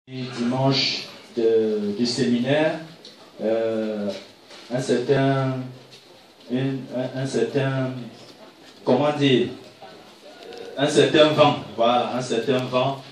Dimanche du séminaire, un certain, comment dire, un certain vent, voilà, un certain vent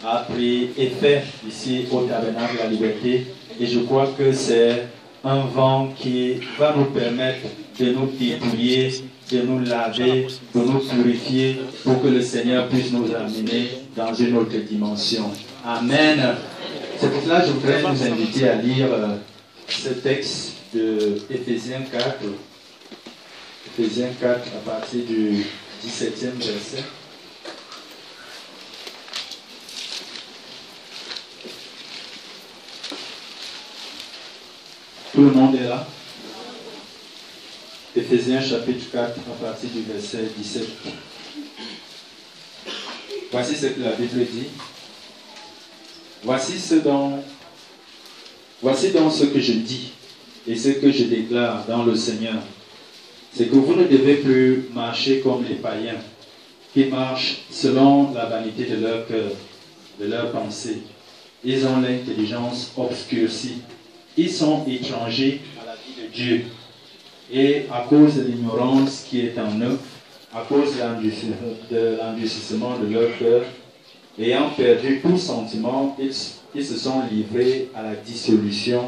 a pris effet ici au Tabernacle de la Liberté, et je crois que c'est un vent qui va nous permettre de nous dépouiller, de nous laver, de nous purifier, pour que le Seigneur puisse nous amener dans une autre dimension. Amen. C'est pour cela que je voudrais vous inviter à lire ce texte de Éphésiens 4. Éphésiens 4 à partir du 17e verset. Tout le monde est là? Éphésiens chapitre 4 à partir du verset 17. Voici ce que la Bible dit. Voici donc ce que je dis et ce que je déclare dans le Seigneur. C'est que vous ne devez plus marcher comme les païens qui marchent selon la vanité de leur cœur, de leurs pensées. Ils ont l'intelligence obscurcie. Ils sont étrangers à la vie de Dieu. Et à cause de l'ignorance qui est en eux, à cause de l'endurcissement de leur cœur, ayant perdu tout sentiment, ils se sont livrés à la dissolution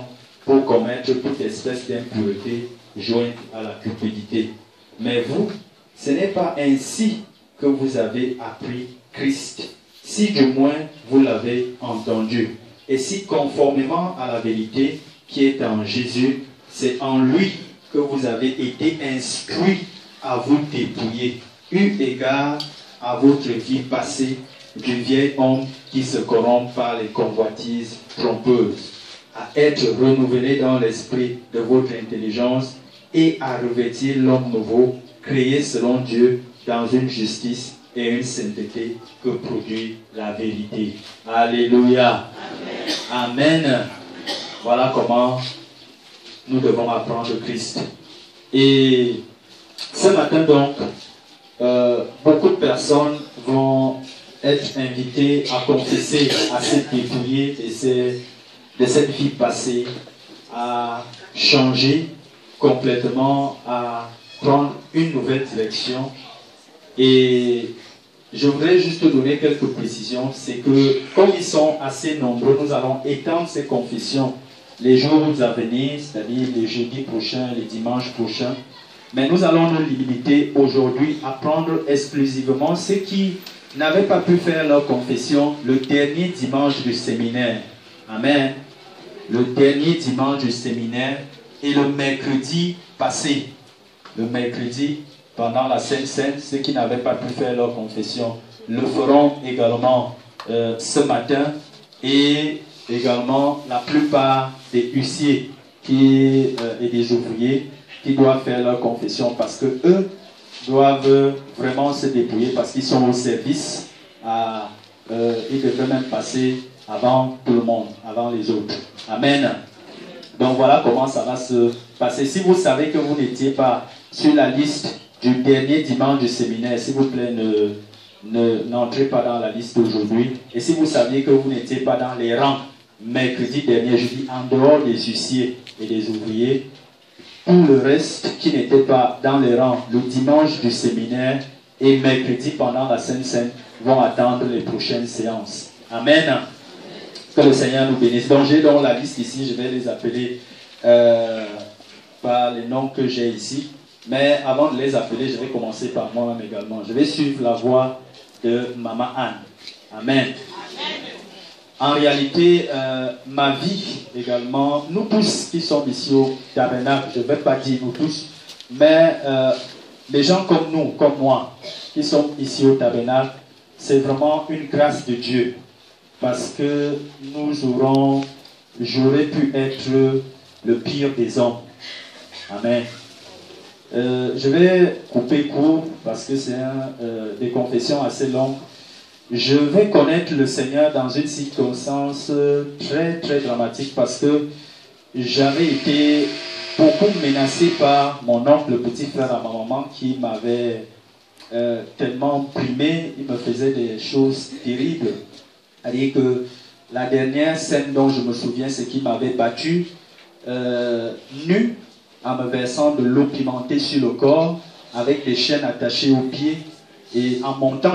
pour commettre toute espèce d'impureté jointe à la cupidité. Mais vous, ce n'est pas ainsi que vous avez appris Christ, si du moins vous l'avez entendu, et si conformément à la vérité qui est en Jésus, c'est en lui que vous avez été instruits à vous dépouiller, eu égard à votre vie passée, du vieil homme qui se corrompt par les convoitises trompeuses, à être renouvelé dans l'esprit de votre intelligence et à revêtir l'homme nouveau, créé selon Dieu dans une justice et une sainteté que produit la vérité. Alléluia. Amen. Amen. Voilà comment nous devons apprendre Christ. Et ce matin donc, beaucoup de personnes vont être invité à confesser, à se dépouiller de cette vie passée, à changer complètement, à prendre une nouvelle direction. Et je voudrais juste donner quelques précisions. C'est que comme ils sont assez nombreux, nous allons étendre ces confessions les jours à venir, c'est-à-dire les jeudis prochains, les dimanches prochains. Mais nous allons nous limiter aujourd'hui à prendre exclusivement ceux qui n'avaient pas pu faire leur confession le dernier dimanche du séminaire. Amen. Le dernier dimanche du séminaire et le mercredi passé. Le mercredi, pendant la Sainte Seine, ceux qui n'avaient pas pu faire leur confession le feront également ce matin. Et également la plupart des huissiers et des ouvriers qui doivent faire leur confession parce que eux doivent vraiment se dépouiller parce qu'ils sont au service. Ils devraient même passer avant tout le monde, avant les autres. Amen. Donc voilà comment ça va se passer. Si vous savez que vous n'étiez pas sur la liste du dernier dimanche du séminaire, s'il vous plaît, n'entrez pas dans la liste d'aujourd'hui. Et si vous saviez que vous n'étiez pas dans les rangs mercredi dernier, je dis en dehors des huissiers et des ouvriers, tout le reste qui n'était pas dans les rangs le dimanche du séminaire et mercredi pendant la Sainte Seine vont attendre les prochaines séances. Amen. Que le Seigneur nous bénisse. Donc j'ai dans la liste ici, je vais les appeler par les noms que j'ai ici. Mais avant de les appeler, je vais commencer par moi-même également. Je vais suivre la voix de Maman Anne. Amen. En réalité, ma vie également, nous tous qui sommes ici au Tabernacle, je ne vais pas dire nous tous, mais les gens comme nous, comme moi, qui sommes ici au Tabernacle, c'est vraiment une grâce de Dieu. Parce que j'aurais pu être le pire des hommes. Amen. Je vais couper court parce que c'est des confessions assez longues. Je vais connaître le Seigneur dans une circonstance très très dramatique parce que j'avais été beaucoup menacé par mon oncle, le petit frère à ma maman, qui m'avait tellement primé, il me faisait des choses terribles. C'est-à-dire que La dernière scène dont je me souviens, c'est qu'il m'avait battu nu en me versant de l'eau pimentée sur le corps avec des chaînes attachées aux pieds et en montant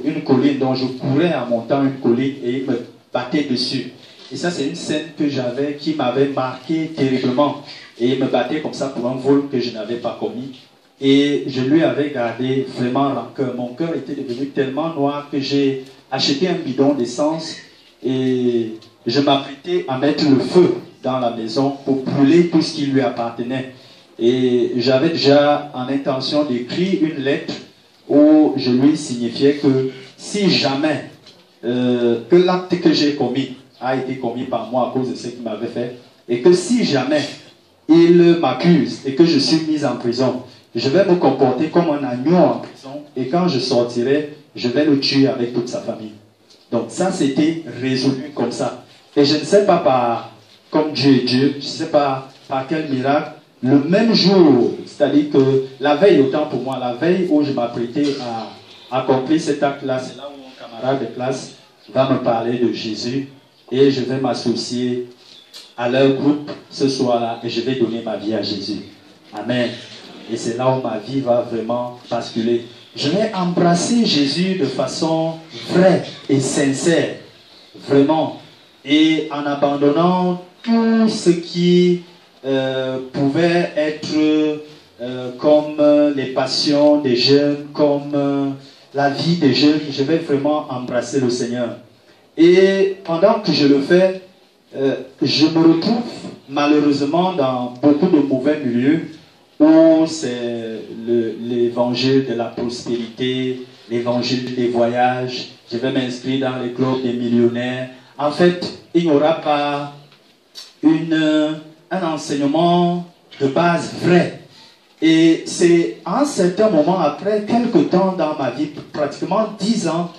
une colline, dont je courais en montant une colline et il me battait dessus. Et ça, c'est une scène que j'avais qui m'avait marqué terriblement. Et il me battait comme ça pour un vol que je n'avais pas commis. Et je lui avais gardé vraiment rancœur. Mon cœur était devenu tellement noir que j'ai acheté un bidon d'essence et je m'apprêtais à mettre le feu dans la maison pour brûler tout ce qui lui appartenait. Et j'avais déjà en intention d'écrire une lettre où je lui signifiais que si jamais que l'acte que j'ai commis a été commis par moi à cause de ce qu'il m'avait fait, et que si jamais il m'accuse et que je suis mis en prison, je vais me comporter comme un agneau en prison, et quand je sortirai, je vais le tuer avec toute sa famille. Donc ça, c'était résolu comme ça. Et je ne sais pas comme Dieu est Dieu, je ne sais pas par quel miracle, le même jour, c'est-à-dire que la veille, autant pour moi, la veille où je m'apprêtais à accomplir cet acte-là, c'est là où mon camarade de classe va me parler de Jésus et je vais m'associer à leur groupe ce soir-là et je vais donner ma vie à Jésus. Amen. Et c'est là où ma vie va vraiment basculer. Je vais embrasser Jésus de façon vraie et sincère, vraiment, et en abandonnant tout ce qui pouvait être comme les passions des jeunes, comme la vie des jeunes. Je vais vraiment embrasser le Seigneur. Et pendant que je le fais, je me retrouve malheureusement dans beaucoup de mauvais milieux où c'est l'évangile de la prospérité, l'évangile des voyages. Je vais m'inscrire dans les clubs des millionnaires. En fait, il n'y aura pas un enseignement de base vrai. Et c'est à un certain moment, après quelques temps dans ma vie, pratiquement 10 ans,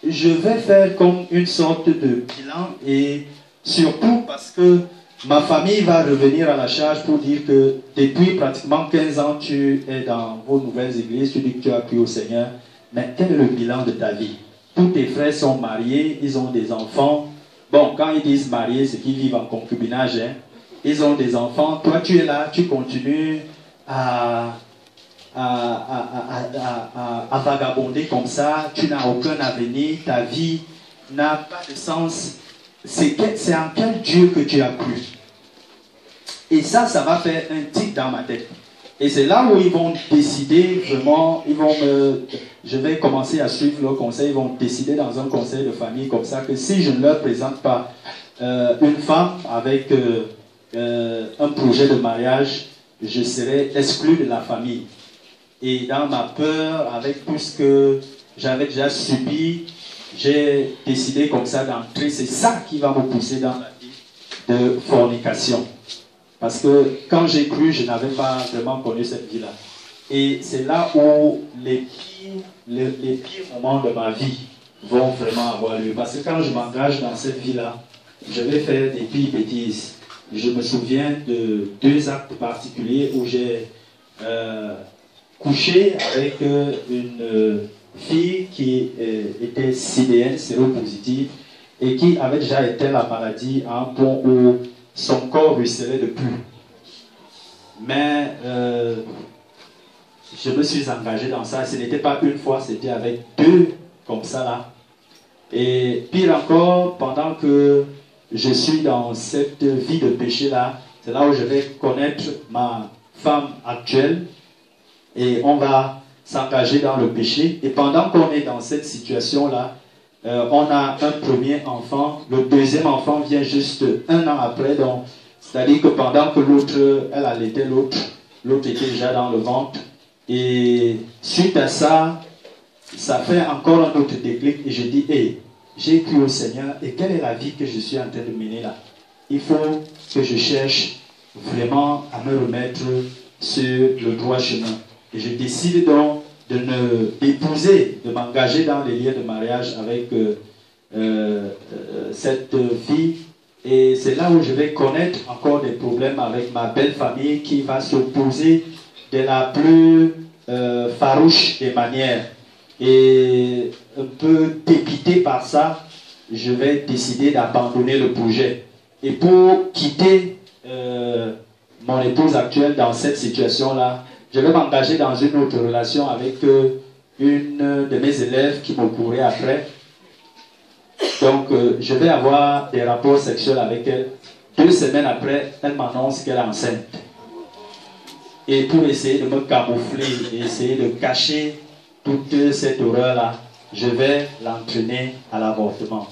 je vais faire comme une sorte de bilan, et surtout parce que ma famille va revenir à la charge pour dire que depuis pratiquement 15 ans, tu es dans vos nouvelles églises, tu dis que tu as cru au Seigneur, mais quel est le bilan de ta vie? Tous tes frères sont mariés, ils ont des enfants. Bon, quand ils disent mariés, c'est qu'ils vivent en concubinage, hein. Ils ont des enfants, toi tu es là, tu continues à vagabonder comme ça, tu n'as aucun avenir, ta vie n'a pas de sens. C'est en quel Dieu que tu as cru? Et ça va faire un tic dans ma tête. Et c'est là où ils vont décider vraiment, je vais commencer à suivre leur conseil, ils vont décider dans un conseil de famille comme ça que si je ne leur présente pas une femme avec un projet de mariage, je serai exclu de la famille. Et dans ma peur, avec tout ce que j'avais déjà subi, j'ai décidé comme ça d'entrer. C'est ça qui va me pousser dans la vie de fornication. Parce que quand j'ai cru, je n'avais pas vraiment connu cette vie-là. Et c'est là où les pires moments de ma vie vont vraiment avoir lieu. Parce que quand je m'engage dans cette vie-là, je vais faire des pires bêtises. Je me souviens de 2 actes particuliers où j'ai couché avec une fille qui était CDN, séropositive, et qui avait déjà été la maladie à un point où son corps ruisselait de plus. Mais je me suis engagé dans ça. Ce n'était pas une fois, c'était avec 2 comme ça là. Et pire encore, pendant que je suis dans cette vie de péché là, c'est là où je vais connaître ma femme actuelle et on va s'engager dans le péché. Et pendant qu'on est dans cette situation là, on a un premier enfant, le deuxième enfant vient juste 1 an après, donc c'est-à-dire que pendant que l'autre, elle allaitait l'autre était déjà dans le ventre. Et suite à ça, ça fait encore un autre déclic et je dis, hey, j'ai cru au Seigneur et quelle est la vie que je suis en train de mener là? Il faut que je cherche vraiment à me remettre sur le droit chemin. Et je décide donc d'épouser, de m'engager dans les liens de mariage avec cette fille. Et c'est là où je vais connaître encore des problèmes avec ma belle famille qui va s'opposer de la plus farouche des manières. Et un peu dépité par ça, je vais décider d'abandonner le projet. Et pour quitter mon épouse actuelle dans cette situation-là, je vais m'engager dans une autre relation avec une de mes élèves qui me courait après. Donc, je vais avoir des rapports sexuels avec elle. 2 semaines après, elle m'annonce qu'elle est enceinte. Et pour essayer de me camoufler et essayer de cacher toute cette horreur-là, je vais l'entraîner à l'avortement.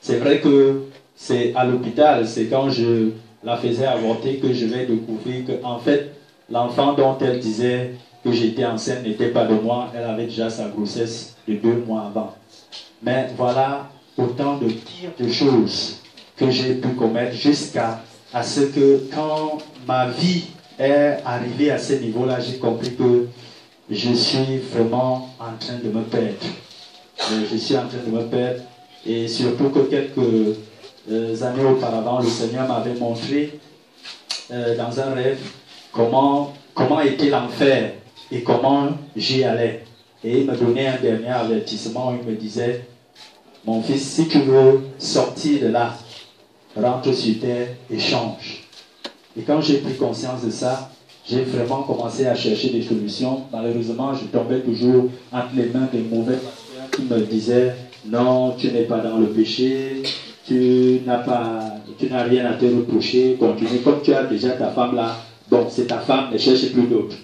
C'est vrai que c'est à l'hôpital, c'est quand je la faisais avorter que je vais découvrir que, en fait, l'enfant dont elle disait que j'étais enceinte n'était pas de moi, elle avait déjà sa grossesse de 2 mois avant. Mais voilà autant de pires de choses que j'ai pu commettre jusqu'à ce que quand ma vie est arrivée à ce niveau-là, j'ai compris que je suis vraiment en train de me perdre. Je suis en train de me perdre et surtout que quelques années auparavant, le Seigneur m'avait montré dans un rêve comment était l'enfer et comment j'y allais. Et il me donnait un dernier avertissement, il me disait, mon fils, si tu veux sortir de là, rentre sur terre et change. Et quand j'ai pris conscience de ça, j'ai vraiment commencé à chercher des solutions. Malheureusement, je tombais toujours entre les mains des mauvais pasteurs qui me disaient, non, tu n'es pas dans le péché, tu n'as rien à te reprocher, continue. Comme tu as déjà ta femme là, bon, c'est ta femme, ne cherche plus d'autres.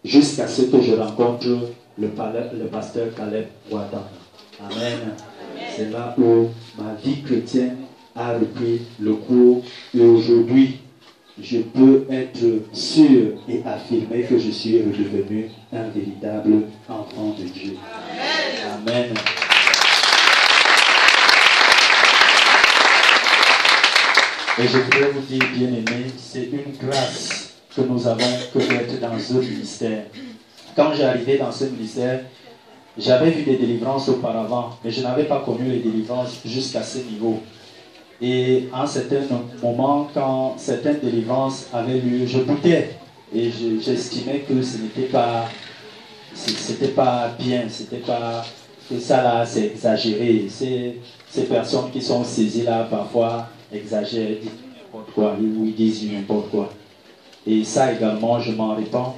Jusqu'à ce que je rencontre le pasteur Caleb Ouattara. Amen. C'est là où ma vie chrétienne a repris le cours et aujourd'hui, je peux être sûr et affirmer que je suis redevenu un véritable enfant de Dieu. Amen. Amen. Et je voudrais vous dire, bien-aimés, c'est une grâce que nous avons que d'être dans ce ministère. Quand j'arrivais dans ce ministère, j'avais vu des délivrances auparavant, mais je n'avais pas connu les délivrances jusqu'à ce niveau. Et en certains moments, quand certaines délivrances avaient lieu, je doutais et j'estimais que ce n'était pas, bien, c'était pas que ça là, c'est exagéré. Ces personnes qui sont saisies là, parfois exagèrent, ils disent n'importe quoi, ou ils disent n'importe quoi. Et ça également, je m'en répands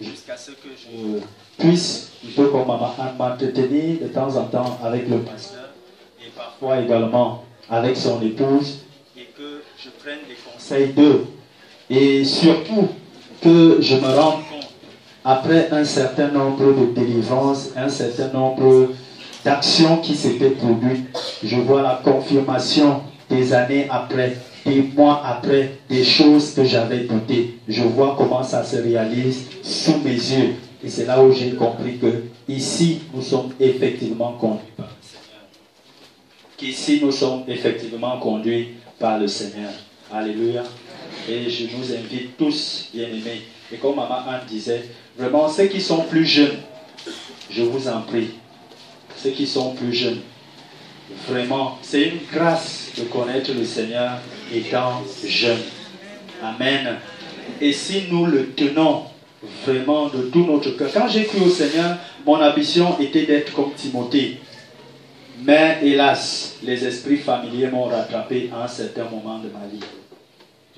jusqu'à ce que je puisse, un peu comme m'entretenir de temps en temps avec le pasteur et parfois également avec son épouse et que je prenne les conseils d'eux. Et surtout que je me rende compte, après un certain nombre de délivrances, un certain nombre d'actions qui s'étaient produites, je vois la confirmation des années après, des mois après, des choses que j'avais doutées. Je vois comment ça se réalise sous mes yeux. Et c'est là où j'ai compris que ici, nous sommes effectivement conduits par le Seigneur. Qu'ici, nous sommes effectivement conduits par le Seigneur. Alléluia. Et je vous invite tous, bien-aimés. Et comme Maman Anne disait, vraiment, ceux qui sont plus jeunes, je vous en prie, ceux qui sont plus jeunes, vraiment, c'est une grâce de connaître le Seigneur étant jeune. Amen. Et si nous le tenons vraiment de tout notre cœur. Quand j'ai cru au Seigneur, mon ambition était d'être comme Timothée. Mais hélas, les esprits familiers m'ont rattrapé à un certain moment de ma vie.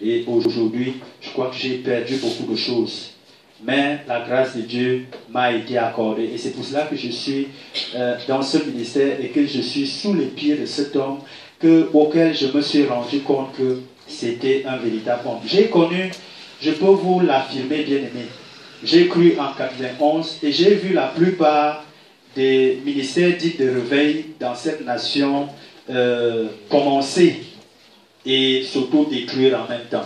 Et aujourd'hui, je crois que j'ai perdu beaucoup de choses. Mais la grâce de Dieu m'a été accordée. Et c'est pour cela que je suis dans ce ministère et que je suis sous les pieds de cet homme auquel je me suis rendu compte que c'était un véritable homme. J'ai connu, je peux vous l'affirmer, bien-aimé, j'ai cru en 91 et j'ai vu la plupart des ministères dits de réveil dans cette nation commencer et s'auto-détruire en même temps.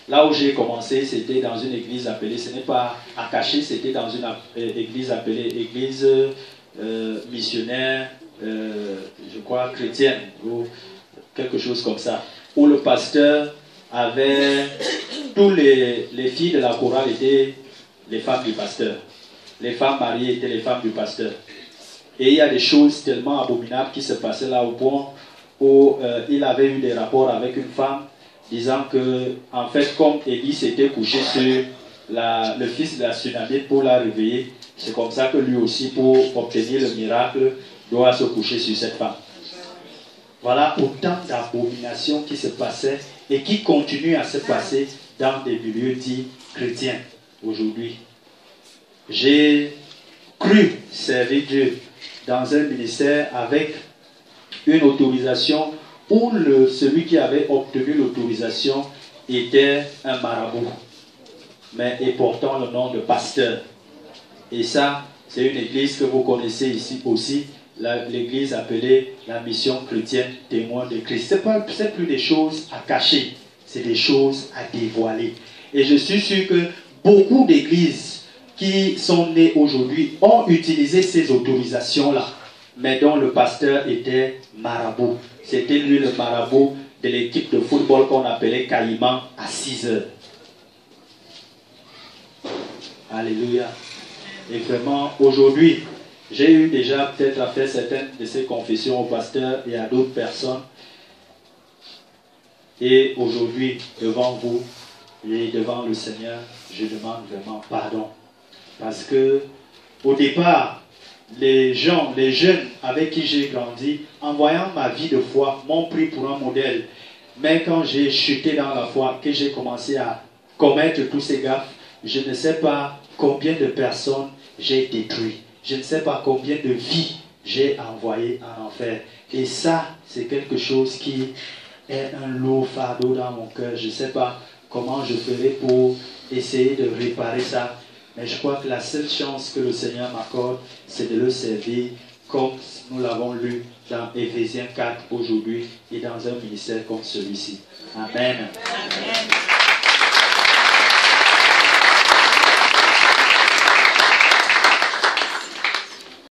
Là où j'ai commencé, c'était dans une église appelée, ce n'est pas à cacher, c'était dans une église appelée église missionnaire, je crois chrétienne, ou quelque chose comme ça, où le pasteur avait, tous les filles de la chorale étaient les femmes du pasteur. Les femmes mariées étaient les femmes du pasteur. Et il y a des choses tellement abominables qui se passaient là au point où il avait eu des rapports avec une femme disant que, en fait, comme Élie s'était couché sur le fils de la Sunamite pour la réveiller, c'est comme ça que lui aussi, pour obtenir le miracle doit se coucher sur cette femme. Voilà autant d'abominations qui se passaient et qui continuent à se passer dans des milieux dits chrétiens aujourd'hui. J'ai cru servir Dieu dans un ministère avec une autorisation où celui qui avait obtenu l'autorisation était un marabout, mais et portant le nom de pasteur. Et ça, c'est une église que vous connaissez ici aussi, l'église appelée la mission chrétienne témoin de Christ. Ce n'est plus des choses à cacher, c'est des choses à dévoiler. Et je suis sûr que beaucoup d'églises qui sont nées aujourd'hui ont utilisé ces autorisations-là, mais dont le pasteur était marabout. C'était lui le marabout de l'équipe de football qu'on appelait Caïman à 6 heures. Alléluia. Et vraiment, aujourd'hui, j'ai eu déjà peut-être à faire certaines de ces confessions au pasteur et à d'autres personnes. Et aujourd'hui, devant vous et devant le Seigneur, je demande vraiment pardon. Parce que au départ, les gens, les jeunes avec qui j'ai grandi, en voyant ma vie de foi, m'ont pris pour un modèle. Mais quand j'ai chuté dans la foi, que j'ai commencé à commettre tous ces gaffes, je ne sais pas combien de personnes j'ai détruit. Je ne sais pas combien de vies j'ai envoyées en enfer. Et ça, c'est quelque chose qui est un lourd fardeau dans mon cœur. Je ne sais pas comment je ferai pour essayer de réparer ça. Mais je crois que la seule chance que le Seigneur m'accorde, c'est de le servir comme nous l'avons lu dans Éphésiens 4 aujourd'hui et dans un ministère comme celui-ci. Amen. Amen.